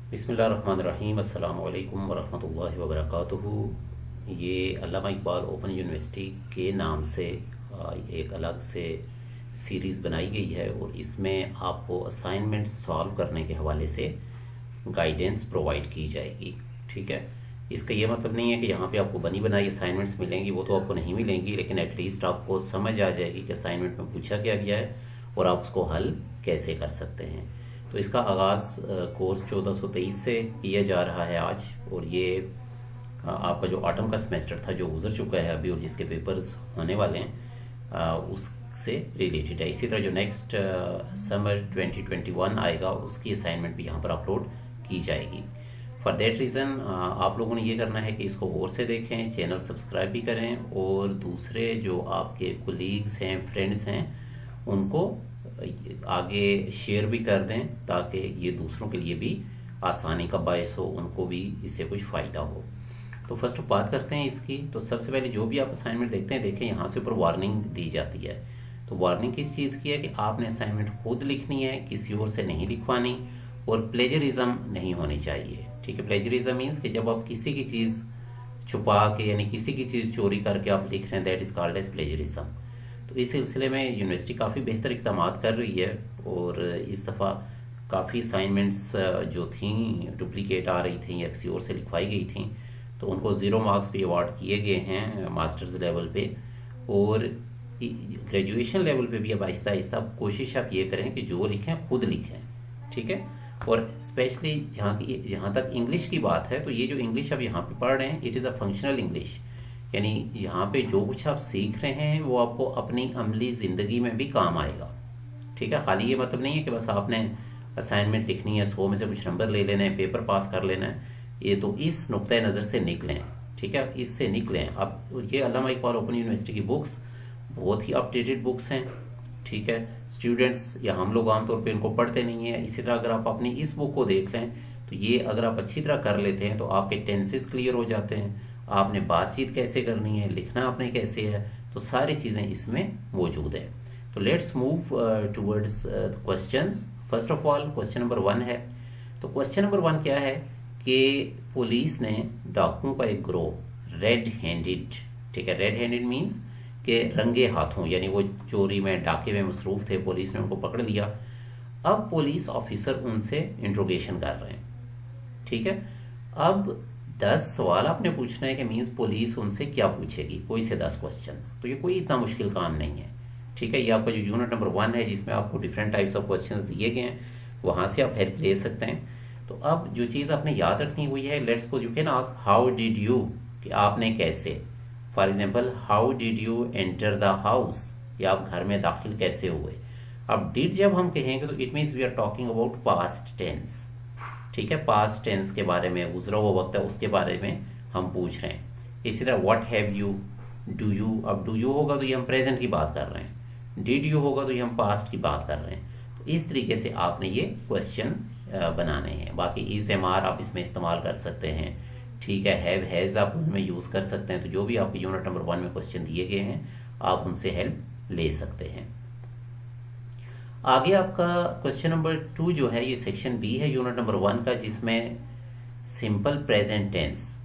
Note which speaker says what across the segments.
Speaker 1: बिस्मिल्लाहिर्रहमानिर्रहीम अस्सलाम वालेकुम वरहमतुल्लाहि वबरकातुहू। ये अल्लामा इकबाल ओपन यूनिवर्सिटी के नाम से एक अलग से सीरीज़ बनाई गई है और इसमें आपको असाइनमेंट्स सॉल्व करने के हवाले से गाइडेंस प्रोवाइड की जाएगी। ठीक है, इसका ये मतलब नहीं है कि यहाँ पे आपको बनी बनाई असाइनमेंट्स मिलेंगी, वो तो आपको नहीं मिलेंगी, लेकिन एटलीस्ट आपको समझ आ जाएगी कि असाइनमेंट में पूछा क्या गया है और आप उसको हल कैसे कर सकते हैं। तो इसका आगाज़ कोर्स 1423 से किया जा रहा है आज, और ये आपका जो ऑटम का सेमेस्टर था जो गुजर चुका है अभी और जिसके पेपर्स होने वाले हैं उससे रिलेटेड है। इसी तरह जो नेक्स्ट समर 2021 आएगा उसकी असाइनमेंट भी यहाँ पर अपलोड की जाएगी। फॉर देट रीज़न आप लोगों ने ये करना है कि इसको गौर से देखें, चैनल सब्सक्राइब भी करें और दूसरे जो आपके कोलीग्स हैं, फ्रेंड्स हैं, उनको आगे शेयर भी कर दें ताकि ये दूसरों के लिए भी आसानी का बायस हो, उनको भी इससे कुछ फ़ायदा हो। तो फर्स्ट बात करते हैं इसकी। तो सबसे पहले जो भी आप असाइनमेंट देखते हैं, देखें यहाँ से ऊपर वार्निंग दी जाती है। तो वार्निंग किस चीज़ की है कि आपने असाइनमेंट खुद लिखनी है, किसी और से नहीं लिखवानी, और प्लेजरिज्म नहीं होनी चाहिए। ठीक है, प्लेजरिज्म मीन्स कि जब आप किसी की चीज़ छुपा के यानी किसी की चीज़ चोरी करके आप लिख रहे हैं, that is called as plagiarism. तो इस सिलसिले में यूनिवर्सिटी काफ़ी बेहतर इक़दाम कर रही है और इस दफ़ा काफ़ी असाइनमेंट्स जो थी डुप्लीकेट आ रही थी या किसी और से लिखवाई गई थी, तो उनको 0 मार्क्स भी अवार्ड किए गए हैं मास्टर्स लेवल पे, और ग्रेजुएशन लेवल पे भी अब आहिस्ता आहिस्ता कोशिश आप ये करें कि जो लिखें खुद लिखें। ठीक है, और स्पेशली जहाँ तक इंग्लिश की बात है, तो ये जो इंग्लिश आप यहाँ पे पढ़ रहे हैं, it is a functional English, यानी यहाँ पे जो कुछ आप सीख रहे हैं वो आपको अपनी अमली ज़िंदगी में भी काम आएगा। ठीक है, खाली ये मतलब नहीं है कि बस आपने असाइनमेंट लिखनी है, 100 में से कुछ नंबर ले लेना है, पेपर पास कर लेना है। ये तो इस नुक्ते नज़र से निकलें। ठीक है, इससे निकलें। अब ये अल्लामा इकबाल ओपन यूनिवर्सिटी की बुक्स बहुत ही अपडेटेड बुक्स हैं। ठीक है, स्टूडेंट्स या हम लोग आमतौर पर इनको पढ़ते नहीं है। इसी तरह अगर आप अपनी इस बुक को देख लें तो ये अगर आप अच्छी तरह कर लेते हैं तो आपके टेंसेस क्लियर हो जाते हैं, आपने बातचीत कैसे करनी है, लिखना आपने कैसे है, तो सारी चीज़ें इसमें मौजूद है। तो let's move towards questions. First of all question number 1 है। तो क्वेश्चन नंबर 1 क्या है कि पुलिस ने डाकुओं का एक ग्रोह रेड हैंडेड, ठीक है, रेड हैंडेड मीन्स कि रंगे हाथों, यानी वो चोरी में डाके में मसरूफ थे, पुलिस ने उनको पकड़ लिया। अब पुलिस ऑफिसर उनसे इंट्रोगेशन कर रहे हैं। ठीक है, अब 10 सवाल आपने पूछना है कि मीन्स पुलिस उनसे क्या पूछेगी, कोई से 10 क्वेश्चंस। तो ये कोई इतना मुश्किल काम नहीं है। ठीक है, ये आपका जो यूनिट नंबर 1 है जिसमें आपको डिफरेंट टाइप्स ऑफ क्वेश्चंस दिए गए हैं, वहां से आप हेल्प ले सकते हैं। तो अब जो चीज़ आपने याद रखनी हुई है, let's suppose you can ask how did you, कि आपने कैसे। For example how did you enter the house, या आप घर में दाखिल कैसे हुए। अब डिड जब हम कहेंगे तो it means we are talking about past tense. ठीक है, पास्ट टेंस के बारे में, गुजरा हुआ वक्त है उसके बारे में हम पूछ रहे हैं। इसी तरह what have you, do you, अब डू यू होगा तो ये हम प्रेजेंट की बात कर रहे हैं, डिड यू होगा तो ये हम पास्ट की बात कर रहे हैं। तो इस तरीके से आपने ये क्वेश्चन बनाने हैं। बाकी इज एम आर आप इसमें इस्तेमाल कर सकते हैं। ठीक है, हैव हैज आप उनमें यूज कर सकते हैं। तो जो भी आपके यूनिट नंबर 1 में क्वेश्चन दिए गए हैं आप उनसे हेल्प ले सकते हैं। आगे आपका क्वेश्चन नंबर 2 जो है, ये सेक्शन बी है यूनिट नंबर 1 का, जिसमें सिंपल प्रेजेंट टेंस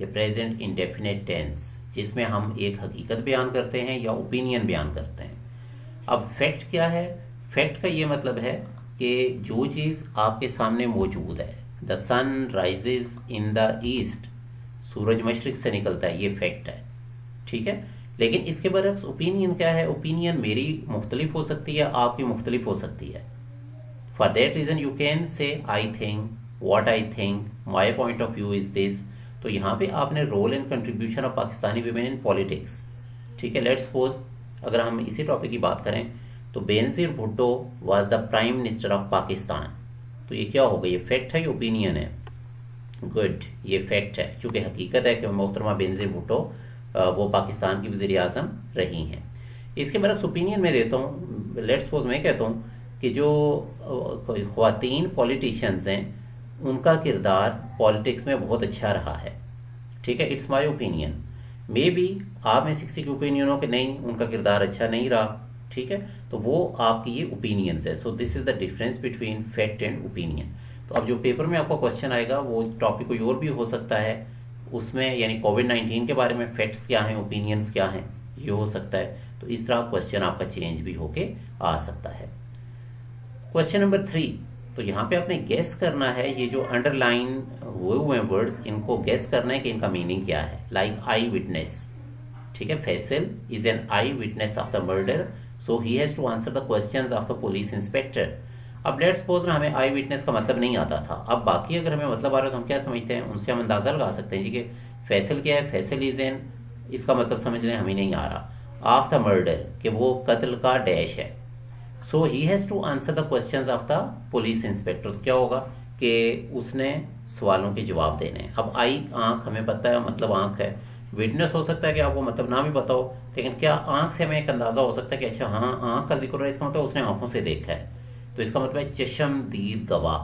Speaker 1: या प्रेजेंट इंडेफिनिट टेंस, जिसमें हम एक हकीकत बयान करते हैं या ओपिनियन बयान करते हैं। अब फैक्ट क्या है? फैक्ट का ये मतलब है कि जो चीज़ आपके सामने मौजूद है, the sun rises in the east, सूरज मशरिक से निकलता है, ये फैक्ट है। ठीक है, लेकिन इसके बरक्स ओपिनियन क्या है? ओपिनियन मेरी मुख्तलिफ हो सकती है, आपकी मुख्तलिफ हो सकती है। For that reason you can say I think, what I think, my point of view is this. तो यहाँ पे आपने role and contribution of Pakistani women in politics. ठीक है, लेट्स सपोज अगर हम इसी टॉपिक की बात करें तो Benazir Bhutto was the prime minister of Pakistan. तो ये क्या होगा? ये फैक्ट है, ये ओपिनियन है? गुड, ये फैक्ट है, चूंकि हकीकत है कि मोहतरमा बेनजीर भुट्टो वो पाकिस्तान की वज़ीर आज़म रही हैं। इसके बरक्स ओपिनियन में देता हूँ, लेट्स सपोज मैं कहता हूँ कि जो ख्वातीन पॉलिटिशियंस हैं उनका किरदार पॉलिटिक्स में बहुत अच्छा रहा है। ठीक है, it's my opinion. May be आप में से किसी की ओपिनियन हो कि नहीं, उनका किरदार अच्छा नहीं रहा। ठीक है, तो वो आपकी ये ओपिनियंस है। So this is the difference between fact and opinion. तो अब जो पेपर में आपका क्वेश्चन आएगा वो टॉपिक कोई और भी हो सकता है, उसमें यानी कोविड-19 के बारे में फैक्ट्स क्या हैं, ओपिनियंस क्या हैं, ये हो सकता है। तो इस तरह क्वेश्चन आपका चेंज भी होके आ सकता है। क्वेश्चन नंबर 3, तो यहाँ पे आपने गेस करना है, ये जो अंडरलाइन हुए वर्ड्स इनको गेस करना है कि इनका मीनिंग क्या है। लाइक आई विटनेस, ठीक है, Faisal is an eye witness of the murder, so he has to answer the questions of the police inspector. अब लेट्स सपोज ना हमें आई विटनेस का मतलब नहीं आता था, अब बाकी अगर हमें मतलब आ रहा है तो हम क्या समझते हैं, उनसे हम अंदाजा लगा सकते हैं जी कि फैसल क्या है, फैसल इज एन, इसका मतलब समझ लें हमें नहीं आ रहा, ऑफ द मर्डर कि वो कत्ल का डैश है। So he has to answer the questions of the police inspector, तो क्या होगा कि उसने सवालों के जवाब देने हैं। अब आई आंख हमें पता है मतलब आंख है, विटनेस हो सकता है कि आपको मतलब ना भी पता हो, लेकिन क्या आंख से हमें एक अंदाजा हो सकता है कि अच्छा हाँ आंख का जिक्र है, इसका मतलब उसने आंखों से देखा है, तो इसका मतलब है चश्मदीद गवाह,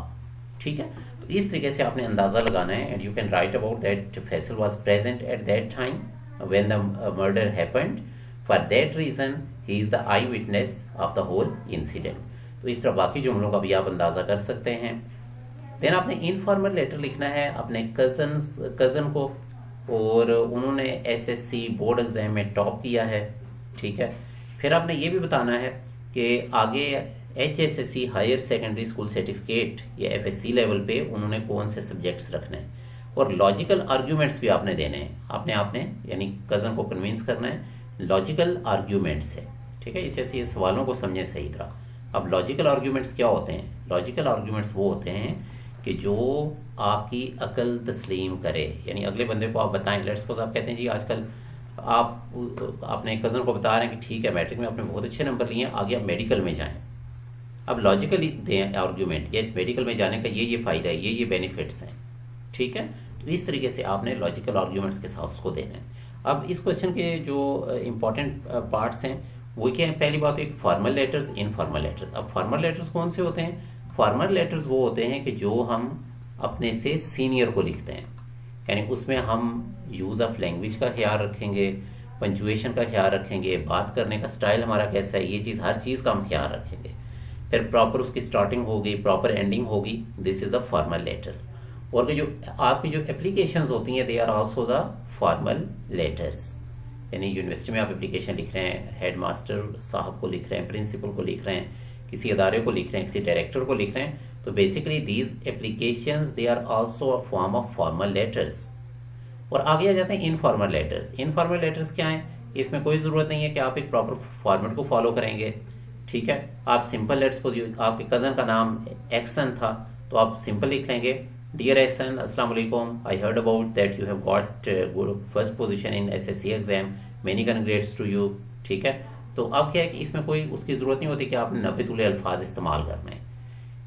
Speaker 1: ठीक है। तो इस तरीके से आपने अंदाजा लगाना है and you can write about that Faisal was present at that time when the murder happened, for that reason he is the eye witness of the whole incident. तो इस तरह बाकी जुमलों का भी आप अंदाजा कर सकते हैं। देन आपने इनफॉर्मल लेटर लिखना है अपने कजन को, और उन्होंने एसएससी बोर्ड एग्जाम में टॉप किया है, ठीक है। फिर आपने ये भी बताना है कि आगे HSSC higher secondary school certificate या FSC लेवल पे उन्होंने कौन से सब्जेक्ट्स रखने हैं, और लॉजिकल आर्ग्यूमेंट्स भी आपने देने हैं। आपने यानी कजन को कन्विंस करना है लॉजिकल आर्ग्यूमेंट्स है, ठीक है। इससे ये सवालों को समझे सही तरह। अब लॉजिकल आर्ग्यूमेंट्स क्या होते हैं? लॉजिकल आर्ग्यूमेंट्स वो होते हैं कि जो आपकी अकल तस्लीम करे, यानी अगले बंदे को आप बताएं। लेट्स सपोज आप कहते हैं जी आजकल आप अपने कजन को बता रहे हैं कि ठीक है मैट्रिक में आपने बहुत अच्छे नंबर लिए हैं, आगे आप मेडिकल में जाएं। अब लॉजिकली दें आर्ग्यूमेंट, या इस मेडिकल में जाने का ये फायदा है, ये बेनिफिट्स हैं, ठीक है। तो इस तरीके से आपने लॉजिकल आर्ग्यूमेंट्स के साथ उसको देना है। अब इस क्वेश्चन के जो इंपॉर्टेंट पार्ट्स हैं वो क्या है? पहली बात एक फॉर्मल लेटर्स, इनफॉर्मल लेटर्स। अब फॉर्मल लेटर्स कौन से होते हैं? फॉर्मल लेटर्स वो होते हैं कि जो हम अपने से सीनियर को लिखते हैं, यानी उसमें हम यूज ऑफ लैंग्वेज का ख्याल रखेंगे, पंचुएशन का ख्याल रखेंगे, बात करने का स्टाइल हमारा कैसा है, ये चीज हर चीज का हम ख्याल रखेंगे। फिर प्रॉपर उसकी स्टार्टिंग होगी, प्रॉपर एंडिंग होगी, this is the formal letters. और जो आपकी जो एप्लीकेशंस होती हैं they are also the formal letters, यानी यूनिवर्सिटी में आप एप्लीकेशन लिख रहे हैं, हेडमास्टर साहब को लिख रहे हैं, प्रिंसिपल को लिख रहे हैं, किसी अदारे को लिख रहे हैं, किसी डायरेक्टर को लिख रहे हैं, तो basically these applications they are also a form of formal letters. और आगे आ जाते हैं इनफॉर्मल लेटर्स। इनफॉर्मल लेटर्स क्या है? इसमें कोई जरूरत नहीं है कि आप एक प्रॉपर फॉर्मेट को फॉलो करेंगे, ठीक है। आप सिंपल लेट्स सपोज आपके कजन का नाम एक्सन था तो आप सिंपल लिख लेंगे, डियर एक्सन अस्सलाम वालेकुम, I heard about that you have got good first position in SSC exam, many congrats to you, ठीक है। तो अब क्या है कि इसमें कोई उसकी जरूरत नहीं होती कि आपने 90 तुले अल्फाज इस्तेमाल करने हैं।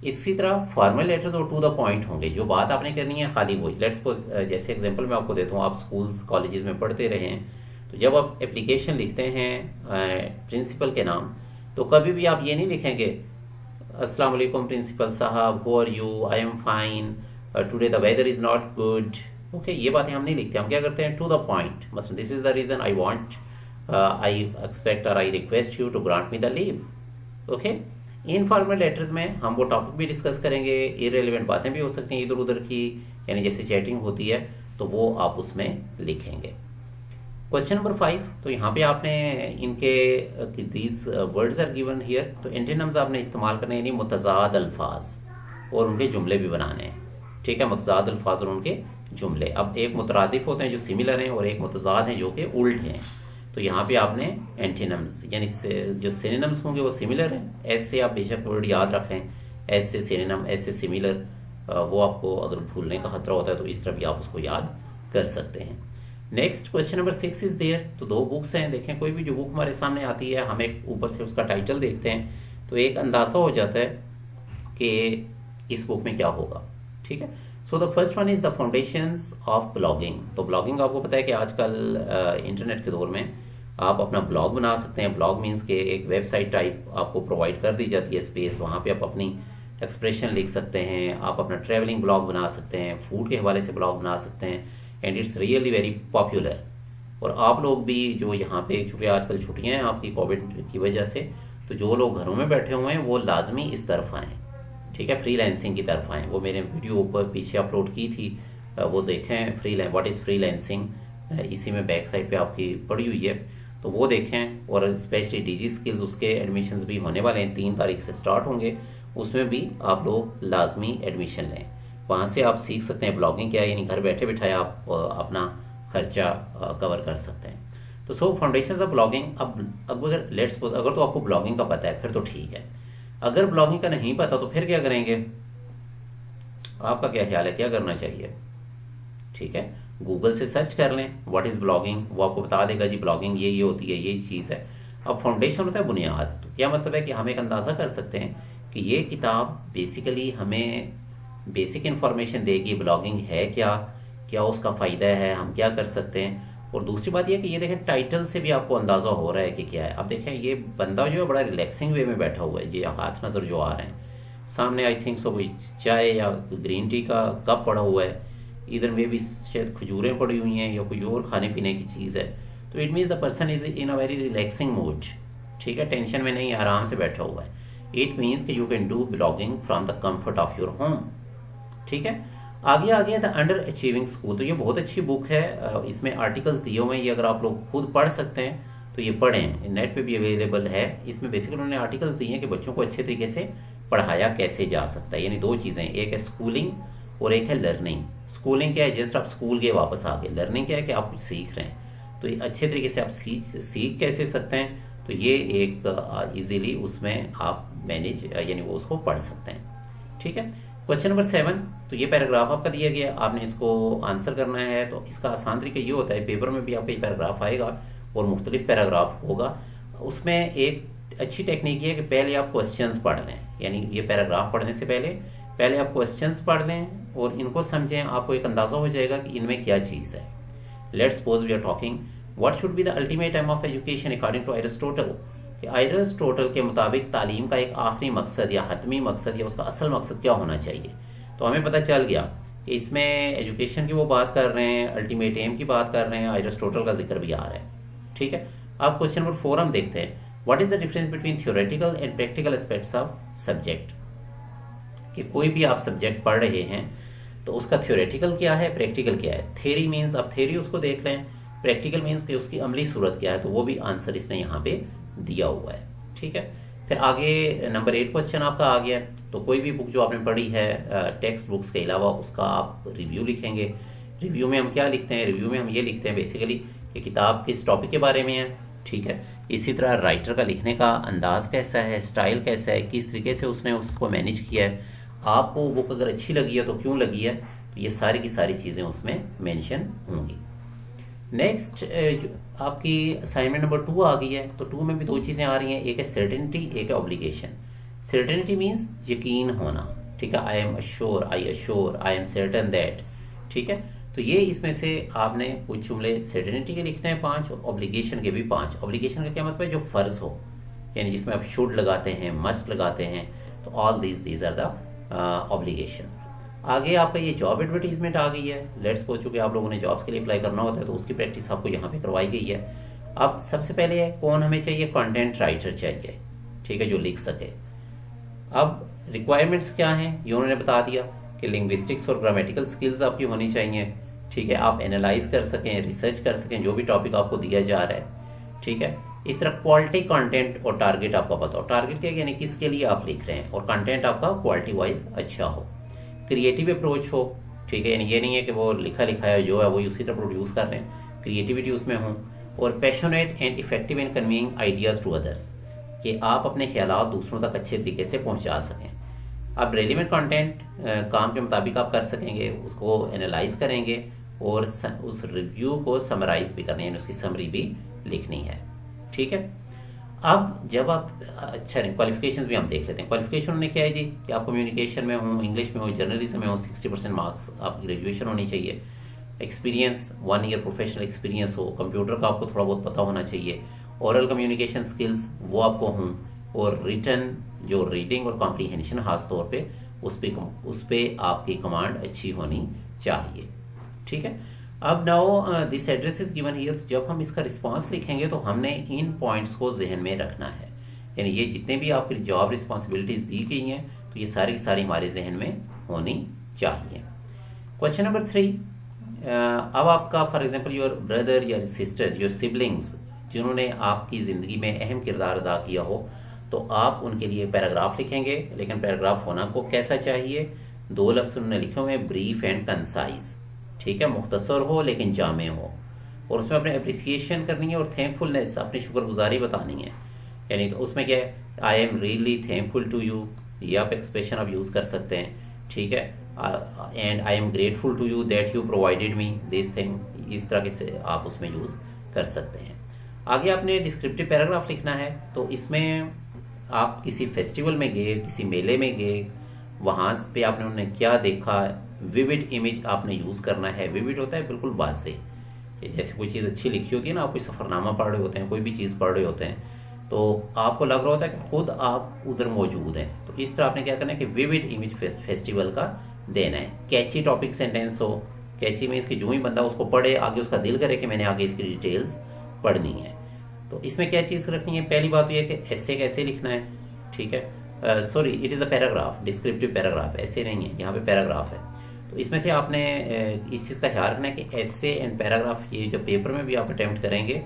Speaker 1: इसी तरह फॉर्मल लेटर्स और टू द पॉइंट होंगे, जो बात आपने करनी है खाली वही। लेट्स सपोज जैसे एग्जांपल मैं आपको देता हूँ, आप स्कूल्स कॉलेजेस में पढ़ते रहे हैं, तो जब आप एप्लीकेशन लिखते हैं प्रिंसिपल के नाम, तो कभी भी आप ये नहीं लिखेंगे अस्सलाम वालेकुम प्रिंसिपल साहब, how are you, I am fine, today the weather is not good, okay, ये बातें हम नहीं लिखते। हम क्या करते हैं? टू द पॉइंट, मसलन this is the reason I want, I expect और I request you to grant me the leave, okay. Informal letters में हम वो टॉपिक भी डिस्कस करेंगे, इररिलेवेंट बातें भी हो सकती हैं इधर उधर की, यानी जैसे चैटिंग होती है, तो वो आप उसमें लिखेंगे। क्वेश्चन नंबर 5, तो यहाँ पे आपने इनके these words are given here, तो एंटीनिम्स आपने इस्तेमाल करने, यानी मुतजाद अल्फाज और उनके जुमले भी बनाने हैं, ठीक है। मुतजाद अल्फाज और उनके जुमले। अब एक मुतरादिफ होते हैं जो सिमिलर हैं, और एक मुतजाद हैं जो कि उल्ट हैं। तो यहाँ पे आपने एंटीनिम्स यानी जो सिनोनिम्स होंगे वो सिमिलर हैं, एस से आप बेशक वर्ड याद रखें, एस से सिनोनिम, एस से सिमिलर, वो आपको अगर भूलने का खतरा होता है तो इस तरह भी आप उसको याद कर सकते हैं। Next question number 6 is there, तो 2 बुक्स हैं। देखें कोई भी जो बुक हमारे सामने आती है, हम एक ऊपर से उसका टाइटल देखते हैं तो एक अंदाजा हो जाता है कि इस बुक में क्या होगा, ठीक है। So the first one is the foundations of blogging. तो ब्लॉगिंग आपको पता है कि आजकल इंटरनेट के दौर में आप अपना ब्लॉग बना सकते हैं। ब्लॉग मीन्स के एक वेबसाइट टाइप आपको प्रोवाइड कर दी जाती है स्पेस, वहाँ पे आप अपनी एक्सप्रेशन लिख सकते हैं, आप अपना ट्रैवलिंग ब्लॉग बना सकते हैं, फूड के हवाले से ब्लॉग बना सकते हैं, and it's really very popular. और आप लोग भी जो यहाँ पे, चूंकि आजकल छुट्टियां हैं आपकी कोविड की वजह से, तो जो लोग घरों में बैठे हुए हैं वो लाजमी इस तरफ आए, ठीक है, फ्रीलांसिंग की तरफ आएँ। वो मैंने वीडियो ऊपर पीछे अपलोड की थी, वो देखें, व्हाट इज़ फ्रीलांसिंग, इसी में बैक साइड पे आपकी पड़ी हुई है, तो वो देखें। और स्पेशली डीजी स्किल्स, उसके एडमिशन्स भी होने वाले हैं, 3 तारीख से स्टार्ट होंगे, उसमें भी आप लोग लाजमी एडमिशन लें। वहाँ से आप सीख सकते हैं ब्लॉगिंग क्या है, यानी घर बैठे बिठाए आप अपना खर्चा कवर कर सकते हैं। तो फाउंडेशंस ऑफ ब्लॉगिंग। अब अगर लेट्स सपोज अगर तो आपको ब्लॉगिंग का पता है फिर तो ठीक है, अगर ब्लॉगिंग का नहीं पता तो फिर क्या करेंगे, आपका क्या ख्याल है, क्या करना चाहिए? ठीक है, गूगल से सर्च कर लें व्हाट इज़ ब्लॉगिंग, वो आपको बता देगा जी ब्लॉगिंग ये होती है, ये चीज़ है। अब फाउंडेशन होता है बुनियाद, तो क्या मतलब है कि हम एक अंदाज़ा कर सकते हैं कि ये किताब बेसिकली हमें बेसिक इन्फॉर्मेशन देगी, ब्लॉगिंग है क्या, क्या उसका फ़ायदा है, हम क्या कर सकते हैं। और दूसरी बात यह कि ये देखें टाइटल से भी आपको अंदाज़ा हो रहा है कि क्या है। अब देखें ये बंदा जो है बड़ा रिलैक्सिंग वे में बैठा हुआ है, ये हाथ नज़र जो आ रहे हैं सामने, आई थिंक सो कोई चाय या ग्रीन टी का कप पड़ा हुआ है, इधर में भी शायद खजूरें पड़ी हुई हैं या कोई और खाने पीने की चीज़ है। तो it means the person is in a very relaxing mood, ठीक है, टेंशन में नहीं, आराम से बैठा हुआ है। इट मीन्स कि you can do blogging from the comfort of your home. ठीक है, आगे आ गया द अंडर अचीविंग स्कूल। तो ये बहुत अच्छी बुक है, इसमें आर्टिकल्स दिए हुए हैं, ये अगर आप लोग खुद पढ़ सकते हैं तो ये पढ़ें, नेट पे भी अवेलेबल है। इसमें बेसिकली उन्होंने आर्टिकल्स दिए हैं कि बच्चों को अच्छे तरीके से पढ़ाया कैसे जा सकता है, यानी 2 चीज़ें, एक है स्कूलिंग और एक है लर्निंग। स्कूलिंग क्या है, जस्ट आप स्कूल गए वापस आ गए, लर्निंग क्या है कि आप कुछ सीख रहे हैं, तो ये अच्छे तरीके से आप सीख कैसे सकते हैं, तो ये एक इजीली उसमें आप मैनेज यानी वो उसको पढ़ सकते हैं। ठीक है, क्वेश्चन नंबर 7, तो ये पैराग्राफ आपका दिया गया, आपने इसको आंसर करना है। तो इसका आसान तरीका ये होता है, पेपर में भी आपका ये पैराग्राफ आएगा और मुख्तलिफ पैराग्राफ होगा, उसमें एक अच्छी टेक्निक ये है कि पहले आप क्वेश्चंस पढ़ लें, यानी ये पैराग्राफ पढ़ने से पहले आप क्वेश्चंस पढ़ लें और इनको समझें, आपको एक अंदाजा हो जाएगा कि इनमें क्या चीज़ है। Let's suppose we are talking what should be the ultimate aim of education according to Aristotle. Aristotle के मुताबिक तालीम का एक आखिरी मकसद या हतमी मकसद या उसका असल मकसद क्या होना चाहिए। तो हमें पता चल गया कि इसमें एजुकेशन की वो बात कर रहे हैं, अल्टीमेट एम की बात कर रहे हैं, एरिस्टोटल का जिक्र भी आ रहा है। ठीक है, अब क्वेश्चन नंबर 4 हम देखते हैं, what is the difference between theoretical and practical aspects of subject. कि कोई भी आप सब्जेक्ट पढ़ रहे हैं तो उसका थ्योरेटिकल क्या है, प्रैक्टिकल क्या है। थ्योरी मीन्स आप थ्योरी उसको देख लें, प्रैक्टिकल मीन्स कि उसकी अमली सूरत क्या है, तो वो भी आंसर इसने यहाँ पे दिया हुआ है। ठीक है, फिर आगे नंबर 8 क्वेश्चन आपका आ गया, तो कोई भी बुक जो आपने पढ़ी है टेक्स्ट बुक्स के अलावा उसका आप रिव्यू लिखेंगे। रिव्यू में हम क्या लिखते हैं, रिव्यू में हम ये लिखते हैं बेसिकली कि किताब किस टॉपिक के बारे में है। ठीक है, इसी तरह राइटर का लिखने का अंदाज कैसा है, स्टाइल कैसा है, किस तरीके से उसने उसको मैनेज किया है, आपको बुक अगर अच्छी लगी है तो क्यों लगी है, तो ये सारी की सारी चीज़ें उसमें मेंशन होंगी। नेक्स्ट आपकी असाइनमेंट नंबर 2 आ गई है, तो 2 में भी 2 चीज़ें आ रही हैं, एक है सर्टेनिटी, एक है ऑब्लिगेशन। सर्टेनिटी मीन्स यकीन होना, ठीक है, I M assure, I am certain that. ठीक है, तो ये इसमें से आपने कुछ जुमले सर्टेनिटी के लिखने हैं 5 और ऑब्लिगेशन के भी 5। ऑब्लिगेशन का क्या मतलब है, जो फर्ज हो, यानी जिसमें आप शुड लगाते हैं, मस्ट लगाते हैं, तो all these are the obligation. आगे आपका ये जॉब एडवर्टीजमेंट आ गई है। लेट्स सपोज चूंकि आप लोगों ने जॉब्स के लिए अप्लाई करना होता है तो उसकी प्रैक्टिस आपको यहाँ पे करवाई गई है। अब सबसे पहले है कौन हमें चाहिए, कंटेंट राइटर चाहिए, ठीक है, जो लिख सके। अब रिक्वायरमेंट्स क्या हैं ये उन्होंने बता दिया कि लिंग्विस्टिक्स और ग्रामेटिकल स्किल्स आपकी होनी चाहिए। ठीक है, आप एनालाइज कर सकें, रिसर्च कर सकें जो भी टॉपिक आपको दिया जा रहा है। ठीक है, इस तरह क्वालिटी कंटेंट और टारगेट आपका पता हो। टारगेट क्या, यानी किसके लिए आप लिख रहे हैं, और कंटेंट आपका क्वालिटी वाइज अच्छा हो। क्रिएटिव अप्रोच हो, ठीक है, यानी ये नहीं है कि वो लिखा है जो है वही उसी तरह प्रोड्यूस कर रहे हैं, क्रिएटिविटी उसमें हो। और passionate and effective in conveying ideas to others, कि आप अपने ख्यालात दूसरों तक अच्छे तरीके से पहुंचा सकें। आप रेलिवेंट कंटेंट काम के मुताबिक आप कर सकेंगे, उसको एनालाइज करेंगे और उस रिव्यू को समराइज भी करनी है, उसकी समरी भी लिखनी है। ठीक है, अब जब आप अच्छा क्वालिफिकेशंस भी हम देख लेते हैं। क्वालिफिकेशन ने क्या है जी कि आप कम्युनिकेशन में हो, इंग्लिश में हो, जर्नलिज्म में हो, 60% मार्क्स, आपकी ग्रेजुएशन होनी चाहिए। एक्सपीरियंस 1 ईयर प्रोफेशनल एक्सपीरियंस हो, कंप्यूटर का आपको थोड़ा बहुत पता होना चाहिए, ओरल कम्युनिकेशन स्किल्स वो आपको हों, और रिटन जो रीडिंग और कॉम्प्रीहेंशन खास तौर पे उस पे आपकी कमांड अच्छी होनी चाहिए। ठीक है, अब now this address is given here. जब हम इसका रिस्पांस लिखेंगे तो हमने इन पॉइंट्स को जहन में रखना है, यानी ये जितने भी आपकी जॉब रिस्पॉन्सिबिलिटीज दी गई हैं तो ये सारी की सारी हमारे जहन में होनी चाहिए। क्वेश्चन नंबर 3, अब आपका फॉर एग्जांपल योर ब्रदर या सिस्टर्स, योर सिबलिंग्स, जिन्होंने आपकी ज़िंदगी में अहम किरदार अदा किया हो, तो आप उनके लिए पैराग्राफ लिखेंगे। लेकिन पैराग्राफ होना को कैसा चाहिए? 2 लफ्ज़ उन्होंने लिखे हुए, ब्रीफ एंड कंसाइज, ठीक है, मुख्तसर हो लेकिन जामे हो, और उसमें अपने अप्रिसिएशन करनी है और थैंकफुलनेस, अपनी शुक्रगुजारी बतानी है। यानी तो उसमें क्या है, I am really thankful to you, ये आप एक्सप्रेशन आप यूज़ कर सकते हैं, ठीक है, and I am grateful to you that you provided me this thing, इस तरह से आप उसमें यूज़ कर सकते हैं। आगे आपने डिस्क्रिप्टिव पैराग्राफ लिखना है, तो इसमें आप किसी फेस्टिवल में गए, किसी मेले में गए, वहाँ पे आपने उन्होंने क्या देखा, विविड इमेज आपने यूज़ करना है। विविड होता है बिल्कुल वाज़ेह, जैसे कोई चीज़ अच्छी लिखी होती है ना, आप कोई सफ़रनामा पढ़ रहे होते हैं, कोई भी चीज़ पढ़ रहे होते हैं, तो आपको लग रहा होता है कि खुद आप उधर मौजूद हैं। तो इस तरह आपने क्या करना है कि विविड इमेज फेस्टिवल का देना है। कैची टॉपिक सेंटेंस हो, कैची मीन्स कि जो ही बंदा उसको पढ़े आगे उसका दिल करे कि मैंने आगे इसकी डिटेल्स पढ़नी है। तो इसमें क्या चीज़ रखनी है? पहली बात तो यह कि ऐसे कैसे लिखना है, ठीक है, sorry it is a paragraph, descriptive paragraph, ऐसे नहीं है, यहाँ पे पैराग्राफ है। तो इसमें से आपने इस चीज़ का ख्याल रखना है कि ऐसे एंड पैराग्राफ, ये जब पेपर में भी आप अटेम्प्ट करेंगे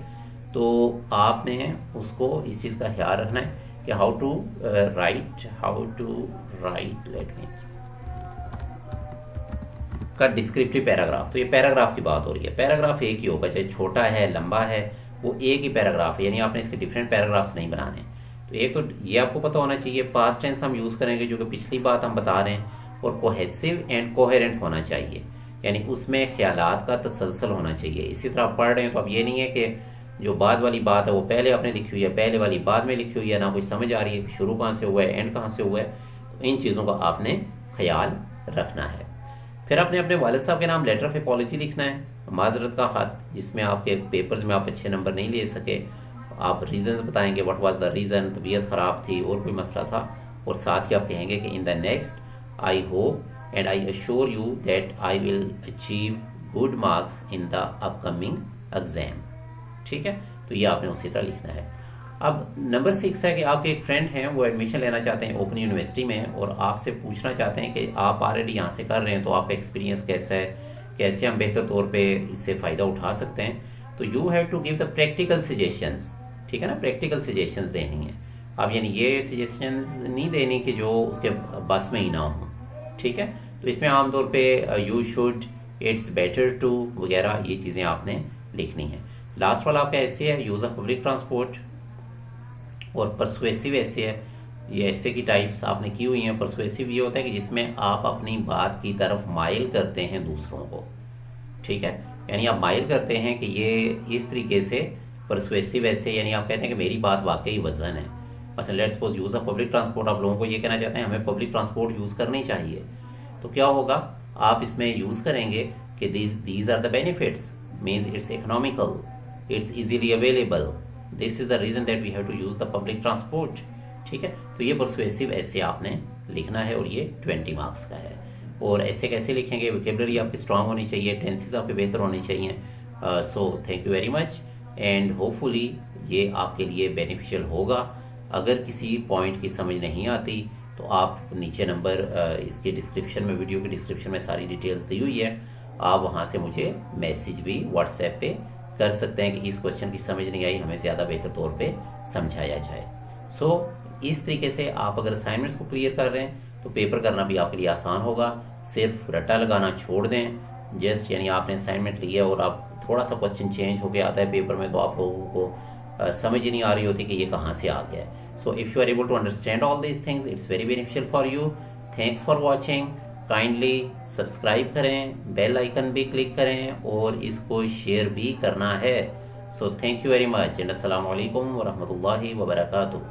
Speaker 1: तो आपने उसको इस चीज़ का ख्याल रखना है कि how to write let me का डिस्क्रिप्टिव पैराग्राफ। तो ये पैराग्राफ की बात हो रही है, पैराग्राफ एक ही होगा, चाहे छोटा है लंबा है, वो एक ही पैराग्राफ है, यानी आपने इसके डिफरेंट पैराग्राफ्स नहीं बनाने। तो एक तो ये आपको पता होना चाहिए, पास्ट टेंस हम यूज़ करेंगे जो कि पिछली बात हम बता रहे हैं, और कोहेसिव एंड कोहेरेंट होना चाहिए, यानी उसमें ख्यालात का तसलसल होना चाहिए। इसी तरह आप पढ़ रहे हैं तो अब ये नहीं है कि जो बाद वाली बात है वो पहले आपने लिखी हुई है, पहले वाली बाद में लिखी हुई है, ना कोई समझ आ रही है शुरू कहाँ से हुआ है, एंड कहाँ से हुआ है। तो इन चीज़ों का आपने ख्याल रखना है। फिर आपने अपने वालिद साहब के नाम लेटर ऑफ अपॉलजी लिखना है, माजरत का खत, जिसमें आपके पेपर्स में आप अच्छे नंबर नहीं ले सके, आप रीजंस बताएंगे, व्हाट वाज द रीज़न, तबीयत ख़राब थी और कोई मसला था, और साथ ही आप कहेंगे कि in the next I hope and I assure you that I will achieve good marks in the upcoming exam, ठीक है। तो ये आपने उसी तरह लिखना है। अब नंबर 6 है कि आपके एक फ्रेंड हैं, वो एडमिशन लेना चाहते हैं ओपन यूनिवर्सिटी में, और आपसे पूछना चाहते हैं कि आप ऑलरेडी यहाँ से कर रहे हैं तो आपका एक्सपीरियंस कैसा है, कैसे हम बेहतर तौर पे इससे फ़ायदा उठा सकते हैं। तो you have to give the practical suggestions, ठीक है ना, प्रैक्टिकल सजेशंस देनी है। अब यानी ये सजेशंस नहीं देनी कि जो उसके बस में ही ना हो, ठीक है। तो इसमें आमतौर पे you should, it's better to वगैरह ये चीज़ें आपने लिखनी है। लास्ट वाला आपका ऐसे है, यूज़ ऑफ पब्लिक ट्रांसपोर्ट, और परसुएसिव ऐसे है, ये ऐसे की टाइप्स आपने की हुई हैं। परसुएसिव ये होता है कि जिसमें आप अपनी बात की तरफ माइल करते हैं दूसरों को, ठीक है, यानी आप माइल करते हैं कि ये इस तरीके से। परसुएसिव ऐसे यानी आप कहते हैं कि मेरी बात वाकई वजन है। मसलन let's suppose use of public transport, आप लोगों को ये कहना चाहते हैं हमें पब्लिक ट्रांसपोर्ट यूज़ करनी चाहिए, तो क्या होगा, आप इसमें यूज़ करेंगे कि these are the benefits, means it's economical, it's easily available, this is the reason that we have to use the public transport, ठीक है। तो ये परसुएसिव ऐसे आपने लिखना है, और ये 20 मार्क्स का है। और ऐसे कैसे लिखेंगे, वोकेबलरी आपकी स्ट्रांग होनी चाहिए, टेंसेस आपके बेहतर होने चाहिए। So thank you very much, and hopefully ये आपके लिए बेनिफिशियल होगा। अगर किसी पॉइंट की समझ नहीं आती तो आप नीचे नंबर इसके डिस्क्रिप्शन में, वीडियो के डिस्क्रिप्शन में सारी डिटेल्स दी हुई है, आप वहाँ से मुझे मैसेज भी व्हाट्सएप पे कर सकते हैं कि इस क्वेश्चन की समझ नहीं आई, हमें ज़्यादा बेहतर तौर पे समझाया जाए। सो इस तरीके से आप अगर असाइनमेंट्स को क्लियर कर रहे हैं तो पेपर करना भी आपके लिए आसान होगा। सिर्फ रट्टा लगाना छोड़ दें, जस्ट यानी आपने असाइनमेंट लिया और आप थोड़ा सा क्वेश्चन चेंज होकर आता है पेपर में, तो आप लोगों को समझ ही नहीं आ रही होती कि ये कहाँ से आ गया है। So if you are able to understand all these things, it's very beneficial for you. Thanks for watching. Kindly subscribe करें, बेल आइकन भी क्लिक करें, और इसको शेयर भी करना है। So thank you very much, and अस्सलाम वालेकुम व रहमतुल्लाहि व बरकातुहू।